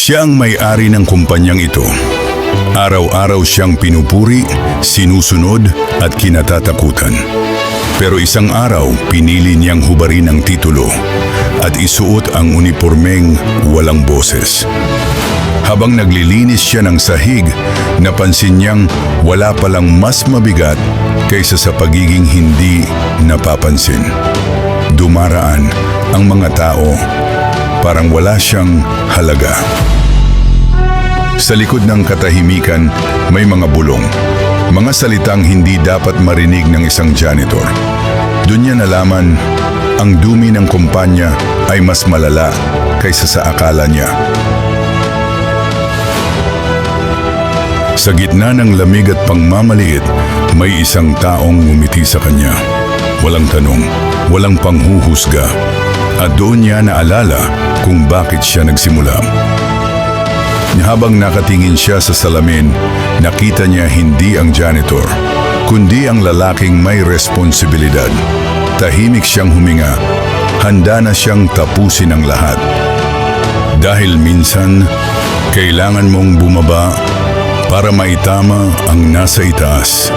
Siya ang may-ari ng kumpanyang ito. Araw-araw siyang pinupuri, sinusunod at kinatatakutan. Pero isang araw, pinili niyang hubarin ang titulo at isuot ang unipormeng walang boses. Habang naglilinis siya ng sahig, napansin niyang wala palang mas mabigat kaysa sa pagiging hindi napapansin. Dumaraan ang mga tao, parang wala siyang halaga. Sa likod ng katahimikan, may mga bulong. Mga salitang hindi dapat marinig ng isang janitor. Doon niya nalaman, ang dumi ng kumpanya ay mas malala kaysa sa akala niya. Sa gitna ng lamig at pangmamaliit, may isang taong ngumiti sa kanya. Walang tanong, walang panghuhusga. At doon niya naalala kung bakit siya nagsimula. Habang nakatingin siya sa salamin, nakita niya hindi ang janitor, kundi ang lalaking may responsibilidad. Tahimik siyang huminga, handa na siyang tapusin ang lahat. Dahil minsan, kailangan mong bumaba para maitama ang nasa itaas.